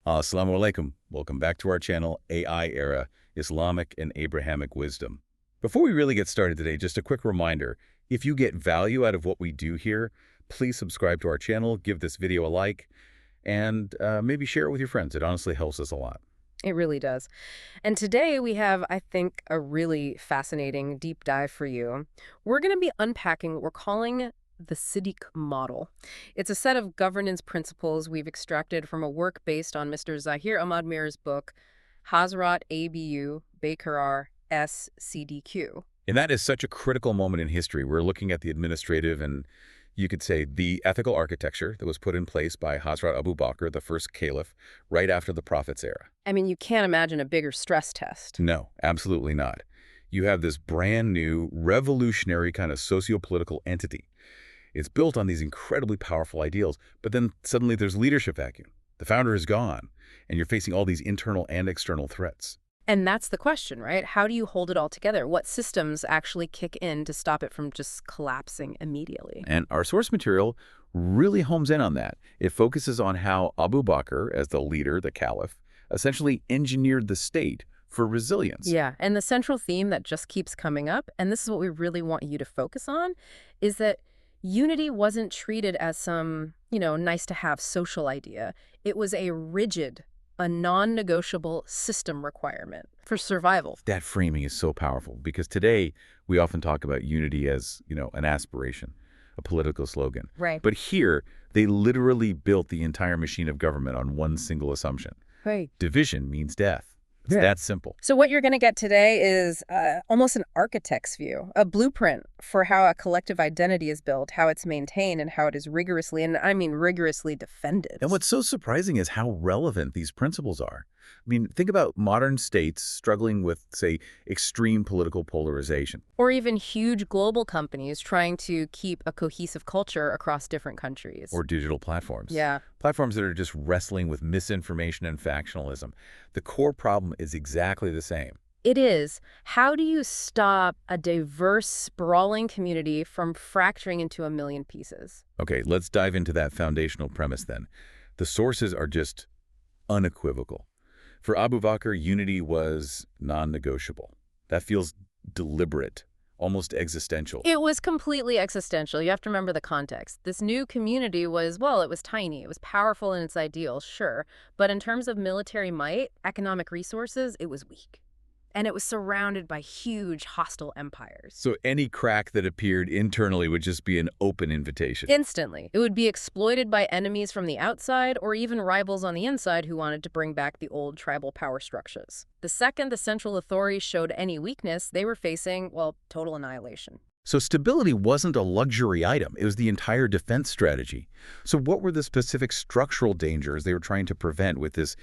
Assalamu alaikum. Welcome back to our channel, Era Islamic and Abrahamic Wisdom. Before we really get started today, just a quick reminder. If you get value out of what we do here, please subscribe to our channel, give this video a like, and maybe share it with your friends. It honestly helps us a lot. It really does. And today we have, I think, a really fascinating deep dive for you. We're going to be unpacking what we're calling the SIDDIQ model. It's a set of governance principles we've extracted from a work based on Mr. Zahir Ahmad Mir's book, Hazrat Abu Bakr, as-Siddiq. And that is such a critical moment in history. We're looking at the administrative and, you could say, the ethical architecture that was put in place by Hazrat Abu Bakr, the first caliph, right after the Prophet's era. I mean, you can't imagine a bigger stress test. No, absolutely not. You have this brand new, revolutionary kind of socio-political entity. It's built on these incredibly powerful ideals, but then suddenly there's leadership vacuum. The founder is gone, and you're facing all these internal and external threats. And that's the question, right? How do you hold it all together? What systems actually kick in to stop it from just collapsing immediately? And our source material really homes in on that. It focuses on how Abu Bakr, as the leader, the caliph, essentially engineered the state for resilience. Yeah, and the central theme that just keeps coming up, and this is what we really want you to focus on, is that unity wasn't treated as some, nice-to-have social idea. It was a rigid, a non-negotiable system requirement for survival. That framing is so powerful because today we often talk about unity as, an aspiration, a political slogan. Right. But here, they literally built the entire machine of government on one single assumption. Right. Division means death. It's that simple. So what you're going to get today is almost an architect's view, a blueprint for how a collective identity is built, how it's maintained, and how it is rigorously, and I mean rigorously, defended. And what's so surprising is how relevant these principles are. I mean, think about modern states struggling with, say, extreme political polarization. Or even huge global companies trying to keep a cohesive culture across different countries. Or digital platforms. Yeah. Platforms that are just wrestling with misinformation and factionalism. The core problem is exactly the same. It is. How do you stop a diverse, sprawling community from fracturing into a million pieces? Okay, let's dive into that foundational premise then. The sources are just unequivocal. For Abu Bakr, unity was non-negotiable. That feels deliberate, almost existential. It was completely existential. You have to remember the context. This new community was, well, it was tiny. It was powerful in its ideals, sure. But in terms of military might, economic resources, it was weak. And it was surrounded by huge hostile empires. So any crack that appeared internally would just be an open invitation. Instantly. It would be exploited by enemies from the outside or even rivals on the inside who wanted to bring back the old tribal power structures. The second the central authorities showed any weakness, they were facing, well, total annihilation. So stability wasn't a luxury item. It was the entire defense strategy. So what were the specific structural dangers they were trying to prevent with this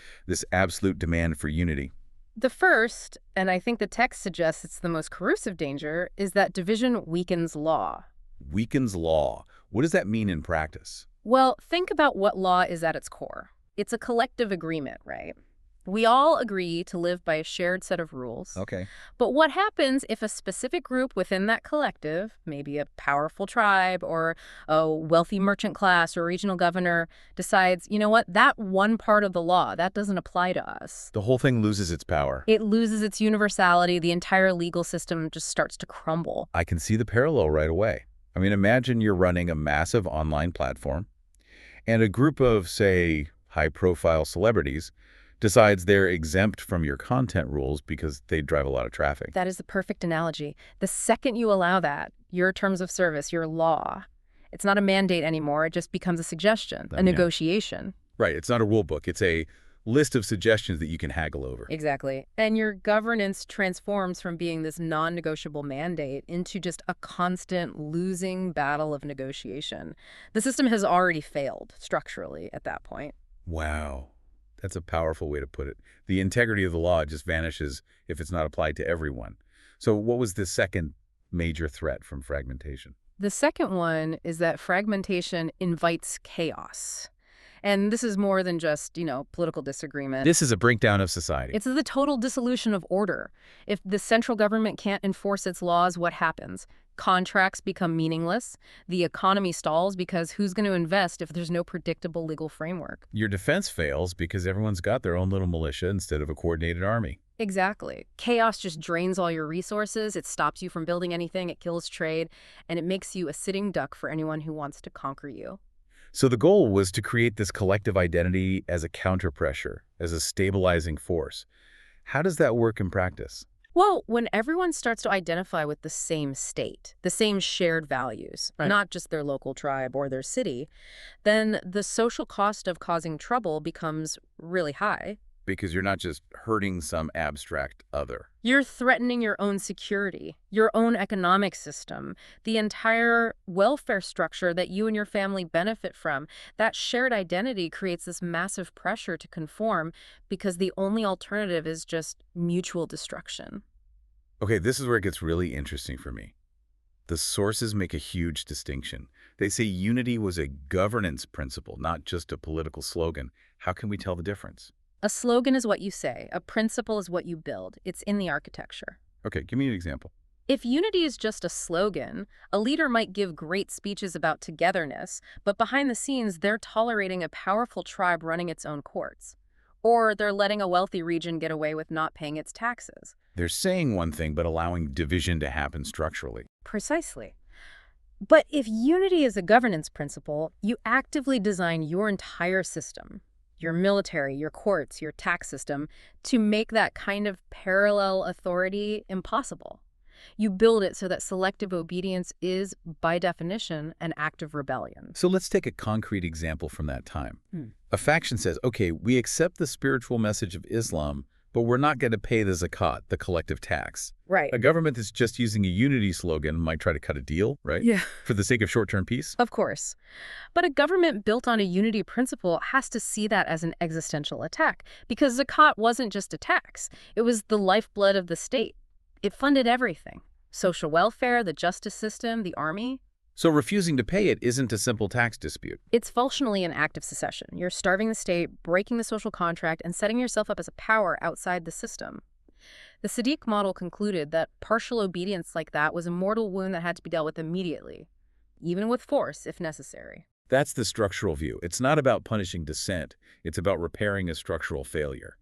absolute demand for unity? The first, and I think the text suggests it's the most corrosive danger, is that division weakens law. Weakens law. What does that mean in practice? Well, think about what law is at its core. It's a collective agreement, right? We all agree to live by a shared set of rules. Okay. But what happens if a specific group within that collective, maybe a powerful tribe or a wealthy merchant class or regional governor, decides, you know what, that one part of the law, that doesn't apply to us? The whole thing loses its power. It loses its universality. The entire legal system just starts to crumble. I can see the parallel right away. I mean, imagine you're running a massive online platform and a group of, say, high-profile celebrities decides they're exempt from your content rules because they drive a lot of traffic. That is the perfect analogy. The second you allow that, your terms of service, your law, it's not a mandate anymore. It just becomes a suggestion, a negotiation. Right. It's not a rule book. It's a list of suggestions that you can haggle over. Exactly. And your governance transforms from being this non-negotiable mandate into just a constant losing battle of negotiation. The system has already failed structurally at that point. Wow. That's a powerful way to put it. The integrity of the law just vanishes if it's not applied to everyone. So what was the second major threat from fragmentation? The second one is that fragmentation invites chaos. And this is more than just, political disagreement. This is a breakdown of society. It's the total dissolution of order. If the central government can't enforce its laws, what happens? Contracts become meaningless. The economy stalls because who's going to invest if there's no predictable legal framework? Your defense fails because everyone's got their own little militia instead of a coordinated army. Exactly. Chaos just drains all your resources. It stops you from building anything. It kills trade. And it makes you a sitting duck for anyone who wants to conquer you. So the goal was to create this collective identity as a counterpressure, as a stabilizing force. How does that work in practice? Well, when everyone starts to identify with the same state, the same shared values, Right. not just their local tribe or their city, then the social cost of causing trouble becomes really high. Because you're not just hurting some abstract other. You're threatening your own security, your own economic system, the entire welfare structure that you and your family benefit from. That shared identity creates this massive pressure to conform because the only alternative is just mutual destruction. Okay, this is where it gets really interesting for me. The sources make a huge distinction. They say unity was a governance principle, not just a political slogan. How can we tell the difference? A slogan is what you say. A principle is what you build. It's in the architecture. Okay, give me an example. If unity is just a slogan, a leader might give great speeches about togetherness, but behind the scenes, they're tolerating a powerful tribe running its own courts. Or they're letting a wealthy region get away with not paying its taxes. They're saying one thing, but allowing division to happen structurally. Precisely. But if unity is a governance principle, you actively design your entire system, your military, your courts, your tax system, to make that kind of parallel authority impossible. You build it so that selective obedience is, by definition, an act of rebellion. So let's take a concrete example from that time. A faction says, okay, we accept the spiritual message of Islam, but we're not going to pay the zakat, the collective tax. Right. A government that's just using a unity slogan might try to cut a deal, right? Yeah. For the sake of short-term peace? Of course. But a government built on a unity principle has to see that as an existential attack, because zakat wasn't just a tax. It was the lifeblood of the state. It funded everything. Social welfare, the justice system, the army. So refusing to pay it isn't a simple tax dispute. It's functionally an act of secession. You're starving the state, breaking the social contract, and setting yourself up as a power outside the system. The Siddiq model concluded that partial obedience like that was a mortal wound that had to be dealt with immediately, even with force if necessary. That's the structural view. It's not about punishing dissent. It's about repairing a structural failure.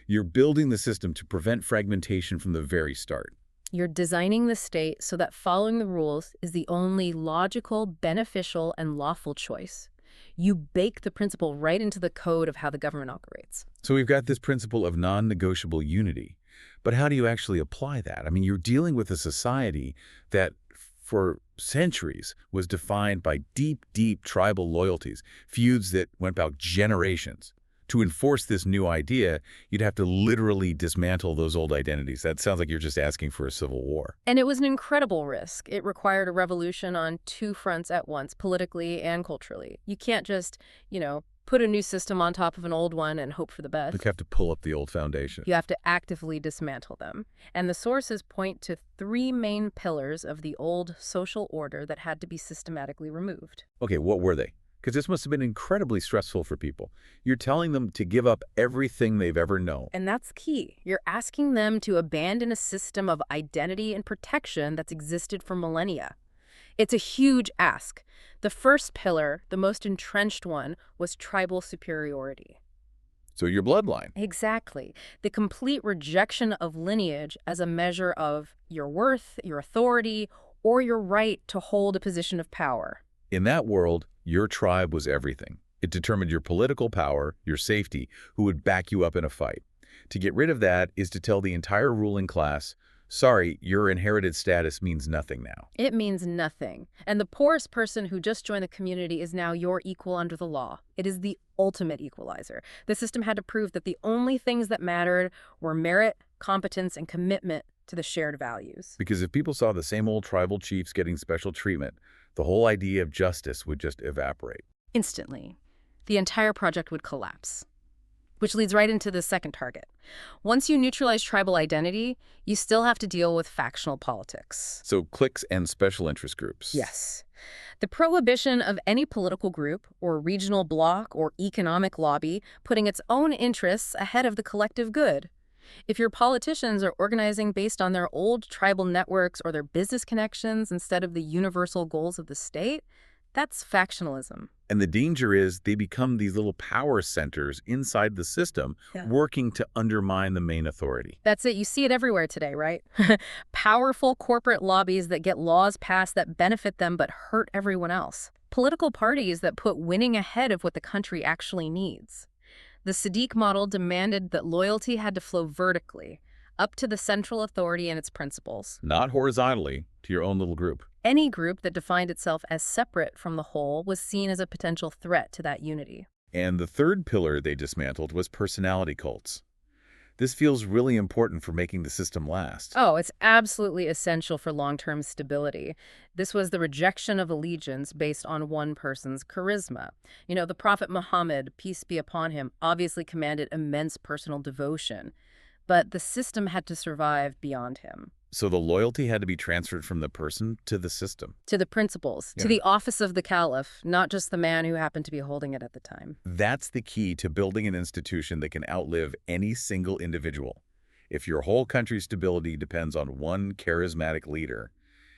You're building the system to prevent fragmentation from the very start. You're designing the state so that following the rules is the only logical, beneficial, and lawful choice. You bake the principle right into the code of how the government operates. So we've got this principle of non-negotiable unity. But how do you actually apply that? I mean, you're dealing with a society that for centuries was defined by deep, deep tribal loyalties, feuds that went back generations. To enforce this new idea, you'd have to literally dismantle those old identities. That sounds like you're just asking for a civil war. And it was an incredible risk. It required a revolution on two fronts at once, politically and culturally. You can't just, put a new system on top of an old one and hope for the best. You have to pull up the old foundation. You have to actively dismantle them. And the sources point to three main pillars of the old social order that had to be systematically removed. Okay, what were they? Because this must have been incredibly stressful for people. You're telling them to give up everything they've ever known. And that's key. You're asking them to abandon a system of identity and protection that's existed for millennia. It's a huge ask. The first pillar, the most entrenched one, was tribal superiority. So your bloodline. Exactly. The complete rejection of lineage as a measure of your worth, your authority, or your right to hold a position of power. In that world, your tribe was everything. It determined your political power, your safety, who would back you up in a fight. To get rid of that is to tell the entire ruling class, sorry, your inherited status means nothing now. It means nothing. And the poorest person who just joined the community is now your equal under the law. It is the ultimate equalizer. The system had to prove that the only things that mattered were merit, competence, and commitment to the shared values. Because if people saw the same old tribal chiefs getting special treatment, the whole idea of justice would just evaporate. Instantly. The entire project would collapse. Which leads right into the second target. Once you neutralize tribal identity, you still have to deal with factional politics. So cliques and special interest groups. Yes. The prohibition of any political group or regional bloc or economic lobby putting its own interests ahead of the collective good. If your politicians are organizing based on their old tribal networks or their business connections instead of the universal goals of the state, that's factionalism. And the danger is they become these little power centers inside the system, working to undermine the main authority. That's it. You see it everywhere today, right? Powerful corporate lobbies that get laws passed that benefit them but hurt everyone else. Political parties that put winning ahead of what the country actually needs. The Siddiq model demanded that loyalty had to flow vertically, up to the central authority and its principles. Not horizontally, to your own little group. Any group that defined itself as separate from the whole was seen as a potential threat to that unity. And the third pillar they dismantled was personality cults. This feels really important for making the system last. Oh, it's absolutely essential for long-term stability. This was the rejection of allegiance based on one person's charisma. You know, the Prophet Muhammad, peace be upon him, obviously commanded immense personal devotion. But the system had to survive beyond him. So the loyalty had to be transferred from the person to the system. To the principles, to the office of the caliph, not just the man who happened to be holding it at the time. That's the key to building an institution that can outlive any single individual. If your whole country's stability depends on one charismatic leader,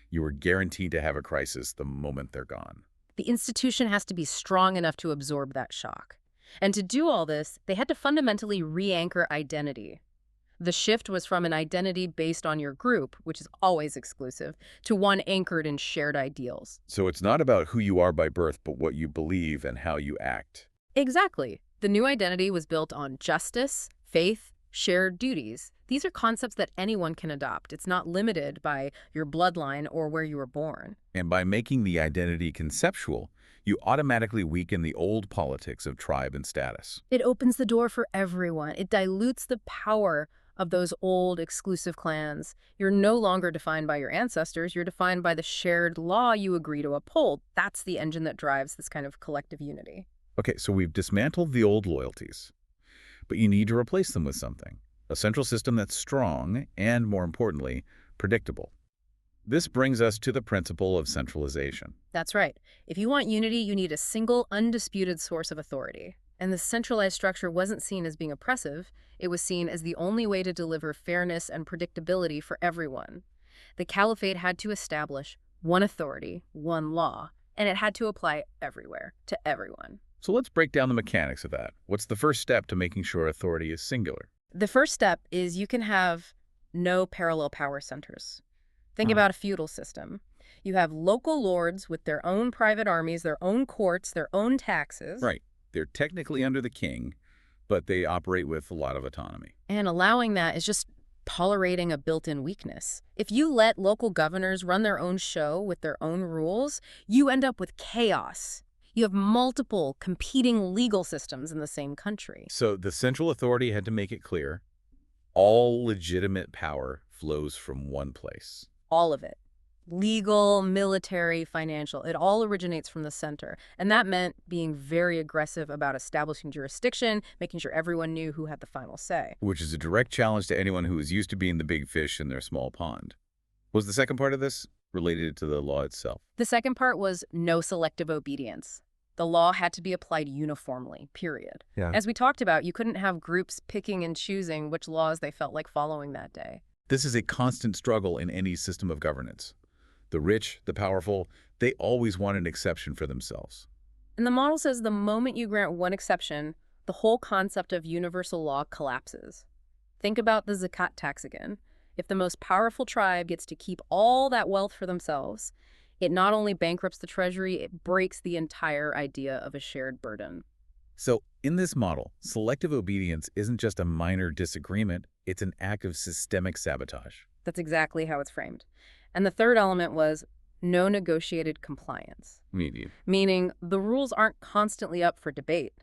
you are guaranteed to have a crisis the moment they're gone. The institution has to be strong enough to absorb that shock. And to do all this, they had to fundamentally re-anchor identity. The shift was from an identity based on your group, which is always exclusive, to one anchored in shared ideals. So it's not about who you are by birth, but what you believe and how you act. Exactly. The new identity was built on justice, faith, shared duties. These are concepts that anyone can adopt. It's not limited by your bloodline or where you were born. And by making the identity conceptual, you automatically weaken the old politics of tribe and status. It opens the door for everyone. It dilutes the power of those old exclusive clans. You're no longer defined by your ancestors. You're defined by the shared law you agree to uphold. That's the engine that drives this kind of collective unity. Okay, so we've dismantled the old loyalties, but you need to replace them with something. A central system that's strong and, more importantly, predictable. This brings us to the principle of centralization. That's right. If you want unity, you need a single, undisputed source of authority. And the centralized structure wasn't seen as being oppressive. It was seen as the only way to deliver fairness and predictability for everyone. The caliphate had to establish one authority, one law, and it had to apply everywhere, to everyone. So let's break down the mechanics of that. What's the first step to making sure authority is singular? The first step is you can have no parallel power centers. Think about a feudal system. You have local lords with their own private armies, their own courts, their own taxes. Right. They're technically under the king, but they operate with a lot of autonomy. And allowing that is just tolerating a built-in weakness. If you let local governors run their own show with their own rules, you end up with chaos. You have multiple competing legal systems in the same country. So the central authority had to make it clear, all legitimate power flows from one place. All of it. Legal, military, financial, it all originates from the center. And that meant being very aggressive about establishing jurisdiction, making sure everyone knew who had the final say. Which is a direct challenge to anyone who is used to being the big fish in their small pond. Was the second part of this related to the law itself? The second part was no selective obedience. The law had to be applied uniformly, period. Yeah. As we talked about, you couldn't have groups picking and choosing which laws they felt like following that day. This is a constant struggle in any system of governance. The rich, the powerful, they always want an exception for themselves. And the model says the moment you grant one exception, the whole concept of universal law collapses. Think about the zakat tax again. If the most powerful tribe gets to keep all that wealth for themselves, it not only bankrupts the treasury, it breaks the entire idea of a shared burden. So in this model, selective obedience isn't just a minor disagreement, it's an act of systemic sabotage. That's exactly how it's framed. And the third element was no negotiated compliance. Meaning the rules aren't constantly up for debate.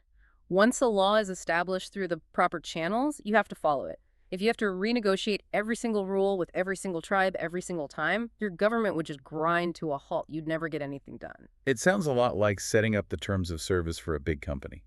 Once a law is established through the proper channels, you have to follow it. If you have to renegotiate every single rule with every single tribe every single time, your government would just grind to a halt. You'd never get anything done. It sounds a lot like setting up the terms of service for a big company.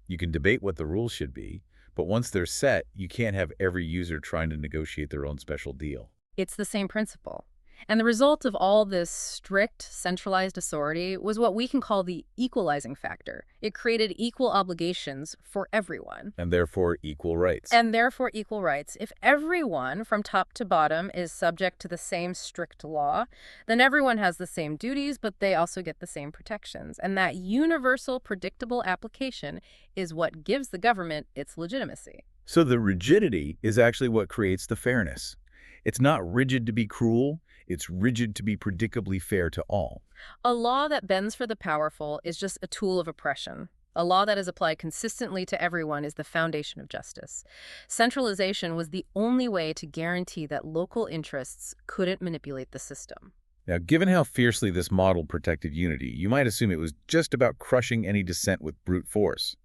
You can debate what the rules should be, But once they're set, you can't have every user trying to negotiate their own special deal. It's the same principle. And the result of all this strict, centralized authority was what we can call the equalizing factor. It created equal obligations for everyone. And therefore, equal rights. And therefore, equal rights. If everyone, from top to bottom, is subject to the same strict law, then everyone has the same duties, but they also get the same protections. And that universal, predictable application is what gives the government its legitimacy. So the rigidity is actually what creates the fairness. It's not rigid to be cruel. It's rigid to be predictably fair to all. A law that bends for the powerful is just a tool of oppression. A law that is applied consistently to everyone is the foundation of justice. Centralization was the only way to guarantee that local interests couldn't manipulate the system. Now, given how fiercely this model protected unity, you might assume it was just about crushing any dissent with brute force.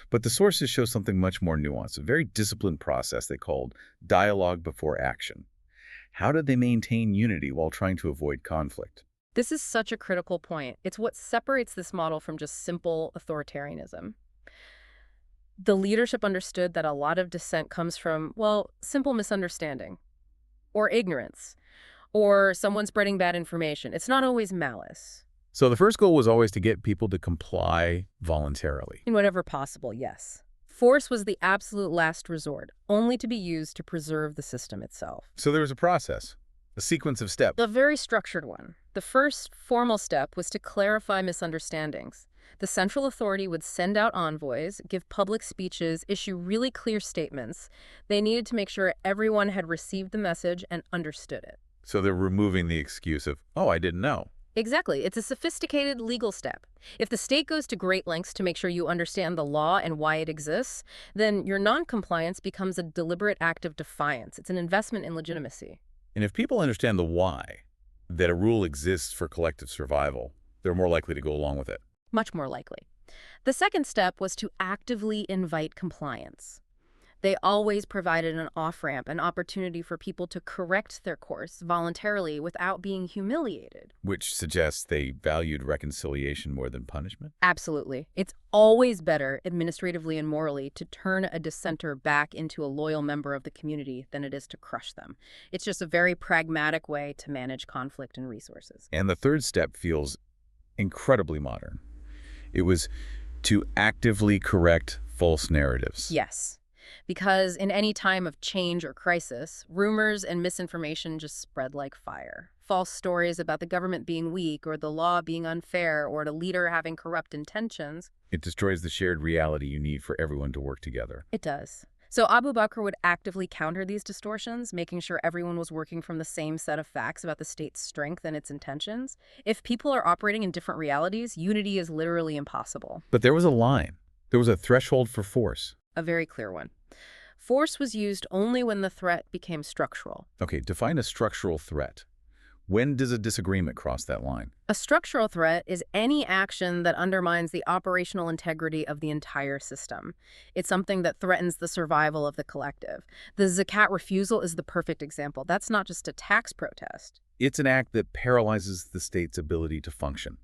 But the sources show something much more nuanced, a very disciplined process they called dialogue before action. How did they maintain unity while trying to avoid conflict? This is such a critical point. It's what separates this model from just simple authoritarianism. The leadership understood that a lot of dissent comes from, well, simple misunderstanding or ignorance or someone spreading bad information. It's not always malice. So the first goal was always to get people to comply voluntarily. In whatever possible, yes. Force was the absolute last resort, only to be used to preserve the system itself. So there was a process, a sequence of steps. A very structured one. The first formal step was to clarify misunderstandings. The central authority would send out envoys, give public speeches, issue really clear statements. They needed to make sure everyone had received the message and understood it. So they're removing the excuse of, oh, I didn't know. Exactly. It's a sophisticated legal step. If the state goes to great lengths to make sure you understand the law and why it exists, then your noncompliance becomes a deliberate act of defiance. It's an investment in legitimacy. And if people understand the why, that a rule exists for collective survival, they're more likely to go along with it. Much more likely. The second step was to actively invite compliance. They always provided an off-ramp, an opportunity for people to correct their course voluntarily without being humiliated. Which suggests they valued reconciliation more than punishment? Absolutely. It's always better, administratively and morally, to turn a dissenter back into a loyal member of the community than it is to crush them. It's just a very pragmatic way to manage conflict and resources. And the third step feels incredibly modern. It was to actively correct false narratives. Yes. Because in any time of change or crisis, rumors and misinformation just spread like fire. False stories about the government being weak or the law being unfair or the leader having corrupt intentions. It destroys the shared reality you need for everyone to work together. It does. So Abu Bakr would actively counter these distortions, making sure everyone was working from the same set of facts about the state's strength and its intentions. If people are operating in different realities, unity is literally impossible. But there was a line. There was a threshold for force. A very clear one. Force was used only when the threat became structural. Okay, define a structural threat. When does a disagreement cross that line? A structural threat is any action that undermines the operational integrity of the entire system. It's something that threatens the survival of the collective. The zakat refusal is the perfect example. That's not just a tax protest. It's an act that paralyzes the state's ability to function,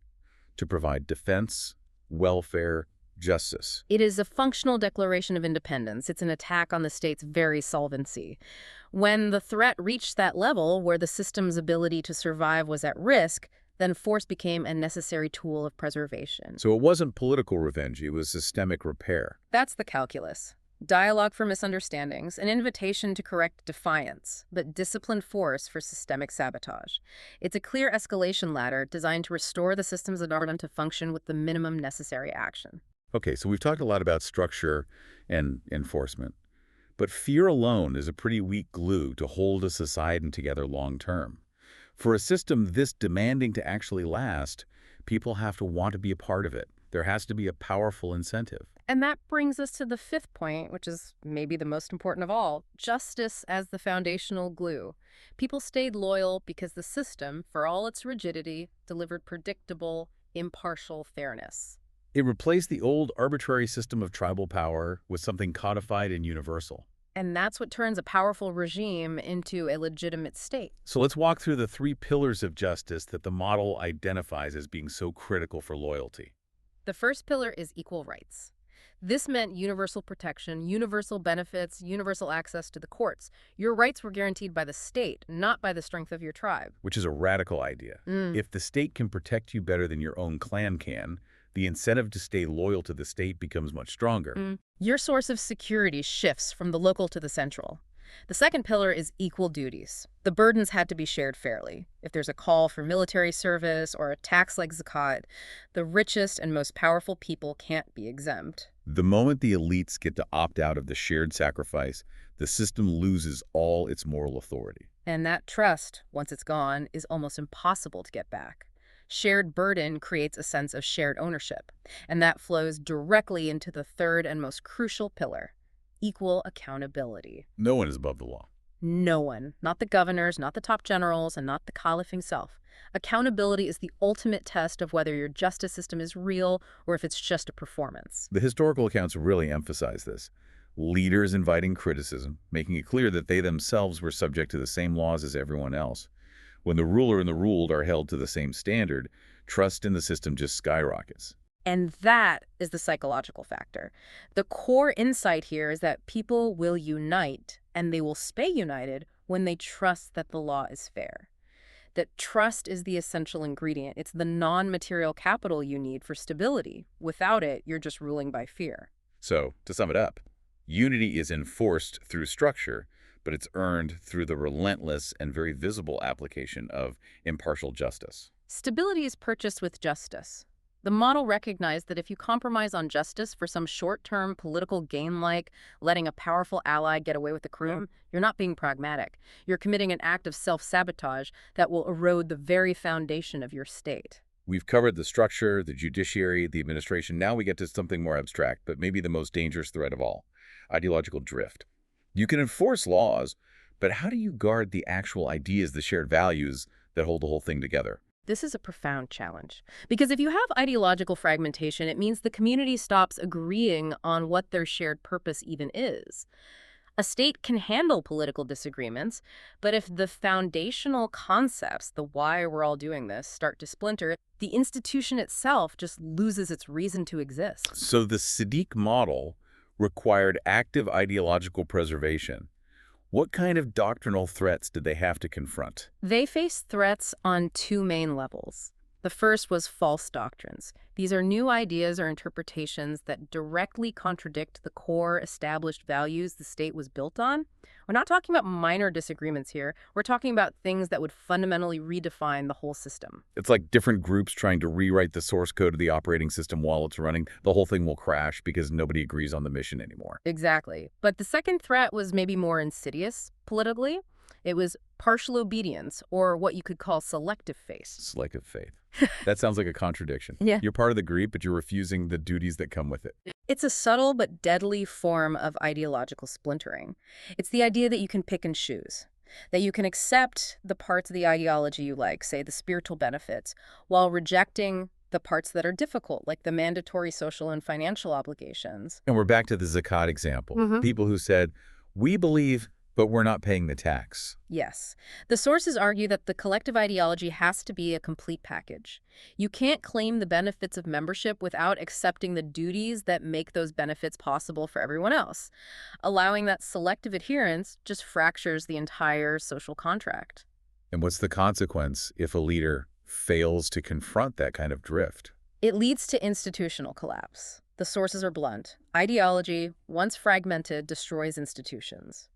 to provide defense, welfare, justice. It is a functional declaration of independence. It's an attack on the state's very solvency. When the threat reached that level where the system's ability to survive was at risk, then force became a necessary tool of preservation. So it wasn't political revenge, it was systemic repair. That's the calculus. Dialogue for misunderstandings, an invitation to correct defiance, but disciplined force for systemic sabotage. It's a clear escalation ladder designed to restore the system's ability to function with the minimum necessary action. Okay, so we've talked a lot about structure and enforcement, but fear alone is a pretty weak glue to hold a society together long term. For a system this demanding to actually last, people have to want to be a part of it. There has to be a powerful incentive. And that brings us to the fifth point, which is maybe the most important of all, justice as the foundational glue. People stayed loyal because the system, for all its rigidity, delivered predictable, impartial fairness. It replaced the old arbitrary system of tribal power with something codified and universal. And that's what turns a powerful regime into a legitimate state. So let's walk through the 3 pillars of justice that the model identifies as being so critical for loyalty. The first pillar is equal rights. This meant universal protection, universal benefits, universal access to the courts. Your rights were guaranteed by the state, not by the strength of your tribe. Which is a radical idea. Mm. If the state can protect you better than your own clan can, the incentive to stay loyal to the state becomes much stronger. Your source of security shifts from the local to the central. The second pillar is equal duties. The burdens had to be shared fairly. If there's a call for military service or a tax like zakat, the richest and most powerful people can't be exempt. The moment the elites get to opt out of the shared sacrifice, the system loses all its moral authority. And that trust, once it's gone, is almost impossible to get back. Shared burden creates a sense of shared ownership, and that flows directly into the third and most crucial pillar, equal accountability. No one is above the law. No one, not the governors, not the top generals, and not the caliph himself. Accountability is the ultimate test of whether your justice system is real or if it's just a performance. The historical accounts really emphasize this. Leaders inviting criticism, making it clear that they themselves were subject to the same laws as everyone else. When the ruler and the ruled are held to the same standard, trust in the system just skyrockets. And that is the psychological factor. The core insight here is that people will unite, and they will stay united when they trust that the law is fair. That trust is the essential ingredient. It's the non-material capital you need for stability. Without it, you're just ruling by fear. So, to sum it up, unity is enforced through structure, but it's earned through the relentless and very visible application of impartial justice. Stability is purchased with justice. The model recognized that if you compromise on justice for some short-term political gain like letting a powerful ally get away with the crime, you're not being pragmatic. You're committing an act of self-sabotage that will erode the very foundation of your state. We've covered the structure, the judiciary, the administration. Now we get to something more abstract, but maybe the most dangerous threat of all, ideological drift. You can enforce laws, but how do you guard the actual ideas, the shared values that hold the whole thing together? This is a profound challenge. Because if you have ideological fragmentation, it means the community stops agreeing on what their shared purpose even is. A state can handle political disagreements, but if the foundational concepts, the why we're all doing this, start to splinter, the institution itself just loses its reason to exist. So the Siddiq model required active ideological preservation. What kind of doctrinal threats did they have to confront? They faced threats on two main levels. The first was false doctrines. These are new ideas or interpretations that directly contradict the core established values the state was built on. We're not talking about minor disagreements here. We're talking about things that would fundamentally redefine the whole system. It's like different groups trying to rewrite the source code of the operating system while it's running. The whole thing will crash because nobody agrees on the mission anymore. Exactly. But the second threat was maybe more insidious politically. It was partial obedience, or what you could call selective faith. Selective faith. That sounds like a contradiction. Yeah. You're part of the group, but you're refusing the duties that come with it. It's a subtle but deadly form of ideological splintering. It's the idea that you can pick and choose, that you can accept the parts of the ideology you like, say the spiritual benefits, while rejecting the parts that are difficult, like the mandatory social and financial obligations. And we're back to the zakat example. Mhm. People who said, we believe, but we're not paying the tax. Yes. The sources argue that the collective ideology has to be a complete package. You can't claim the benefits of membership without accepting the duties that make those benefits possible for everyone else. Allowing that selective adherence just fractures the entire social contract. And what's the consequence if a leader fails to confront that kind of drift? It leads to institutional collapse. The sources are blunt. Ideology, once fragmented, destroys institutions.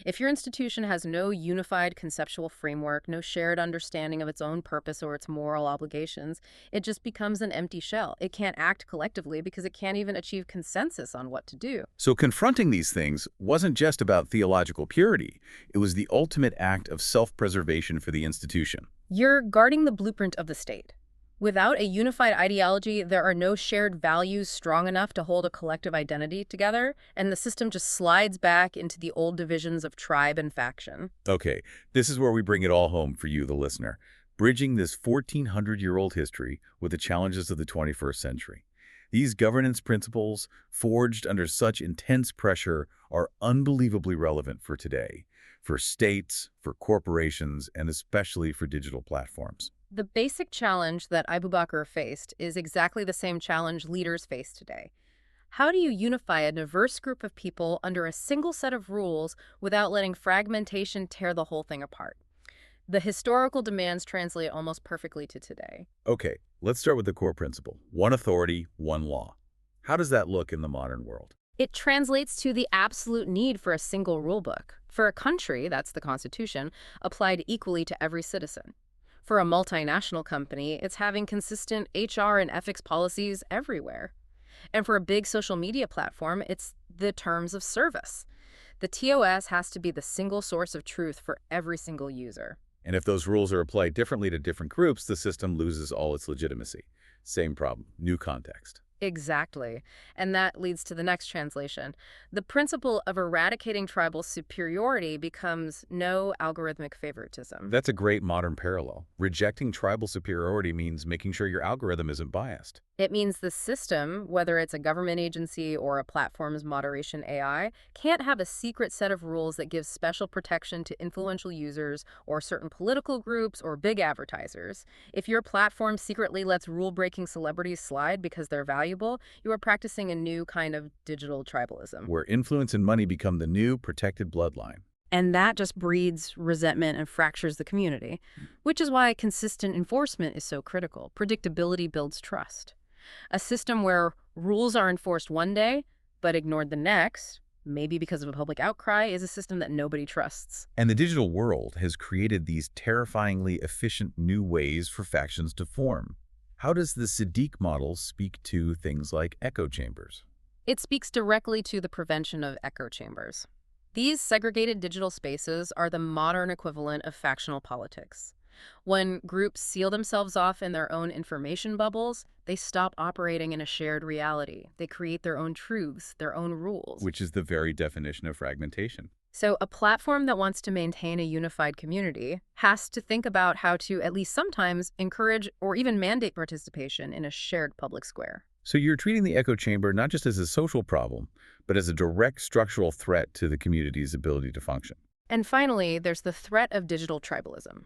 If your institution has no unified conceptual framework, no shared understanding of its own purpose or its moral obligations, it just becomes an empty shell. It can't act collectively because it can't even achieve consensus on what to do. So confronting these things wasn't just about theological purity. It was the ultimate act of self-preservation for the institution. You're guarding the blueprint of the state. Without a unified ideology, there are no shared values strong enough to hold a collective identity together, and the system just slides back into the old divisions of tribe and faction. Okay, this is where we bring it all home for you, the listener, bridging this 1,400-year-old history with the challenges of the 21st century. These governance principles, forged under such intense pressure, are unbelievably relevant for today, for states, for corporations, and especially for digital platforms. The basic challenge that Abu Bakr faced is exactly the same challenge leaders face today. How do you unify a diverse group of people under a single set of rules without letting fragmentation tear the whole thing apart? The historical demands translate almost perfectly to today. Okay, let's start with the core principle. One authority, one law. How does that look in the modern world? It translates to the absolute need for a single rulebook. For a country, that's the Constitution, applied equally to every citizen. For a multinational company, it's having consistent HR and ethics policies everywhere. And for a big social media platform, it's the terms of service. The TOS has to be the single source of truth for every single user. And if those rules are applied differently to different groups, the system loses all its legitimacy. Same problem, new context. Exactly. And that leads to the next translation. The principle of eradicating tribal superiority becomes no algorithmic favoritism. That's a great modern parallel. Rejecting tribal superiority means making sure your algorithm isn't biased. It means the system, whether it's a government agency or a platform's moderation AI, can't have a secret set of rules that gives special protection to influential users or certain political groups or big advertisers. If your platform secretly lets rule-breaking celebrities slide because they're valuable, you are practicing a new kind of digital tribalism. Where influence and money become the new protected bloodline. And that just breeds resentment and fractures the community, which is why consistent enforcement is so critical. Predictability builds trust. A system where rules are enforced one day, but ignored the next, maybe because of a public outcry, is a system that nobody trusts. And the digital world has created these terrifyingly efficient new ways for factions to form. How does the Siddiq model speak to things like echo chambers? It speaks directly to the prevention of echo chambers. These segregated digital spaces are the modern equivalent of factional politics. When groups seal themselves off in their own information bubbles, they stop operating in a shared reality. They create their own truths, their own rules. Which is the very definition of fragmentation. So a platform that wants to maintain a unified community has to think about how to, at least sometimes, encourage or even mandate participation in a shared public square. So you're treating the echo chamber not just as a social problem, but as a direct structural threat to the community's ability to function. And finally, there's the threat of digital tribalism.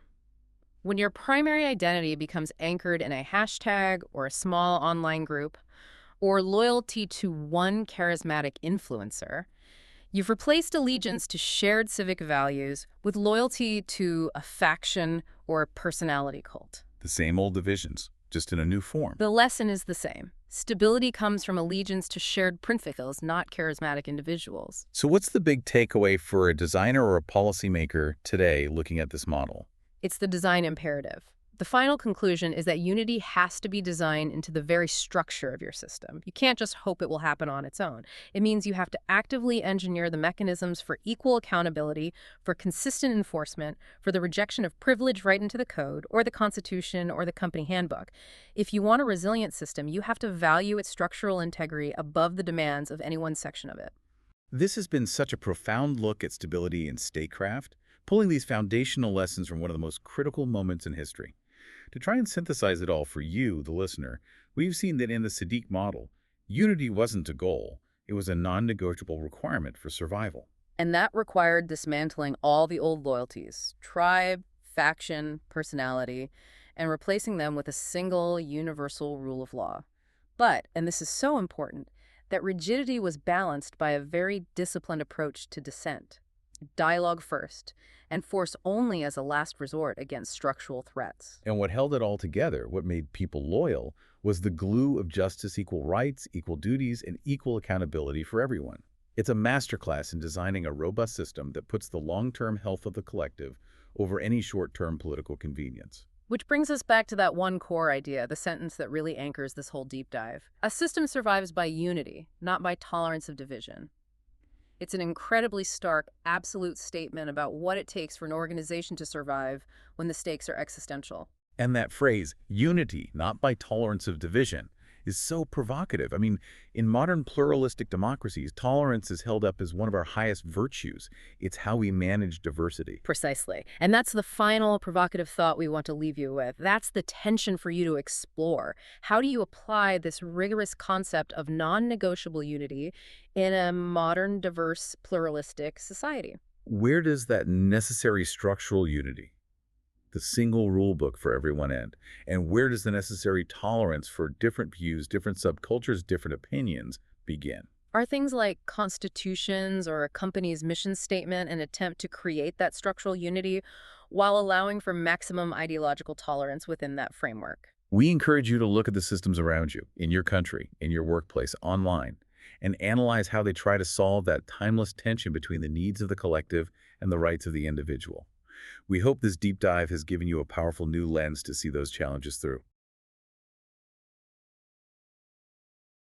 When your primary identity becomes anchored in a hashtag or a small online group, or loyalty to one charismatic influencer, you've replaced allegiance to shared civic values with loyalty to a faction or a personality cult. The same old divisions, just in a new form. The lesson is the same. Stability comes from allegiance to shared principles, not charismatic individuals. So what's the big takeaway for a designer or a policymaker today looking at this model? It's the design imperative. The final conclusion is that unity has to be designed into the very structure of your system. You can't just hope it will happen on its own. It means you have to actively engineer the mechanisms for equal accountability, for consistent enforcement, for the rejection of privilege right into the code, or the Constitution, or the company handbook. If you want a resilient system, you have to value its structural integrity above the demands of any one section of it. This has been such a profound look at stability in statecraft, pulling these foundational lessons from one of the most critical moments in history. To try and synthesize it all for you, the listener, we've seen that in the Siddiq model, unity wasn't a goal, it was a non-negotiable requirement for survival. And that required dismantling all the old loyalties, tribe, faction, personality, and replacing them with a single universal rule of law. But, and this is so important, that rigidity was balanced by a very disciplined approach to dissent. Dialogue first, and force only as a last resort against structural threats. And what held it all together, what made people loyal, was the glue of justice, equal rights, equal duties, and equal accountability for everyone. It's a masterclass in designing a robust system that puts the long-term health of the collective over any short-term political convenience. Which brings us back to that one core idea, the sentence that really anchors this whole deep dive. A system survives by unity, not by tolerance of division. It's an incredibly stark, absolute statement about what it takes for an organization to survive when the stakes are existential. And that phrase, unity, not by tolerance of division, is so provocative. I mean, in modern pluralistic democracies, tolerance is held up as one of our highest virtues. It's how we manage diversity. Precisely. And that's the final provocative thought we want to leave you with. That's the tension for you to explore. How do you apply this rigorous concept of non-negotiable unity in a modern, diverse, pluralistic society? Where does that necessary structural unity, the single rule book for everyone end? And where does the necessary tolerance for different views, different subcultures, different opinions begin. Are things like constitutions or a company's mission statement an attempt to create that structural unity while allowing for maximum ideological tolerance within that framework? We encourage you to look at the systems around you, in your country, in your workplace, online, and analyze how they try to solve that timeless tension between the needs of the collective and the rights of the individual. We hope this deep dive has given you a powerful new lens to see those challenges through.